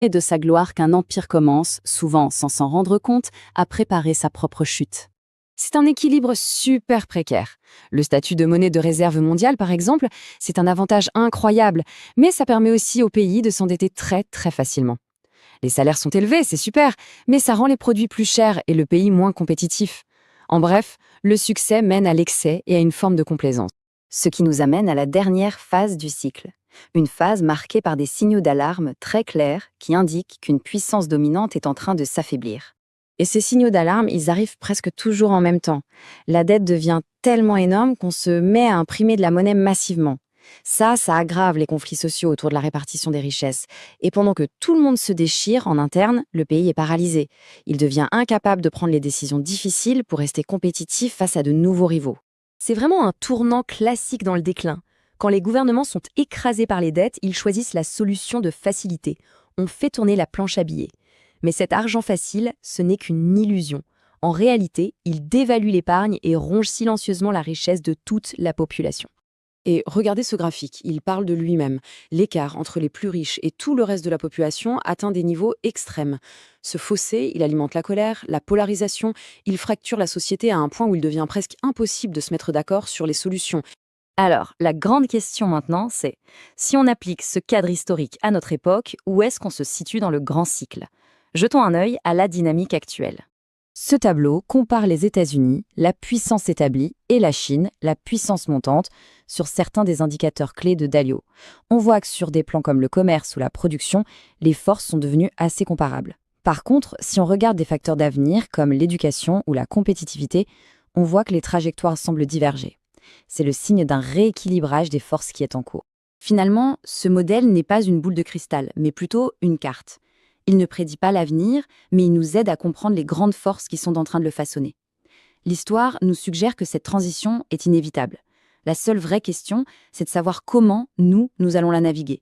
Et de sa gloire qu'un empire commence, souvent sans s'en rendre compte, à préparer sa propre chute. C'est un équilibre super précaire. Le statut de monnaie de réserve mondiale, par exemple, c'est un avantage incroyable, mais ça permet aussi au pays de s'endetter très très facilement. Les salaires sont élevés, c'est super, mais ça rend les produits plus chers et le pays moins compétitif. En bref, le succès mène à l'excès et à une forme de complaisance. Ce qui nous amène à la dernière phase du cycle. Une phase marquée par des signaux d'alarme très clairs qui indiquent qu'une puissance dominante est en train de s'affaiblir. Et ces signaux d'alarme, ils arrivent presque toujours en même temps. La dette devient tellement énorme qu'on se met à imprimer de la monnaie massivement. Ça aggrave les conflits sociaux autour de la répartition des richesses. Et pendant que tout le monde se déchire en interne, le pays est paralysé. Il devient incapable de prendre les décisions difficiles pour rester compétitif face à de nouveaux rivaux. C'est vraiment un tournant classique dans le déclin. Quand les gouvernements sont écrasés par les dettes, ils choisissent la solution de facilité. On fait tourner la planche à billets. Mais cet argent facile, ce n'est qu'une illusion. En réalité, il dévalue l'épargne et ronge silencieusement la richesse de toute la population. Et regardez ce graphique, il parle de lui-même. L'écart entre les plus riches et tout le reste de la population atteint des niveaux extrêmes. Ce fossé, il alimente la colère, la polarisation, il fracture la société à un point où il devient presque impossible de se mettre d'accord sur les solutions. Alors, la grande question maintenant, c'est si on applique ce cadre historique à notre époque, où est-ce qu'on se situe dans le grand cycle? Jetons un œil à la dynamique actuelle. Ce tableau compare les États-Unis, la puissance établie, et la Chine, la puissance montante, sur certains des indicateurs clés de Dalio. On voit que sur des plans comme le commerce ou la production, les forces sont devenues assez comparables. Par contre, si on regarde des facteurs d'avenir comme l'éducation ou la compétitivité, on voit que les trajectoires semblent diverger. C'est le signe d'un rééquilibrage des forces qui est en cours. Finalement, ce modèle n'est pas une boule de cristal, mais plutôt une carte. Il ne prédit pas l'avenir, mais il nous aide à comprendre les grandes forces qui sont en train de le façonner. L'histoire nous suggère que cette transition est inévitable. La seule vraie question, c'est de savoir comment nous allons la naviguer.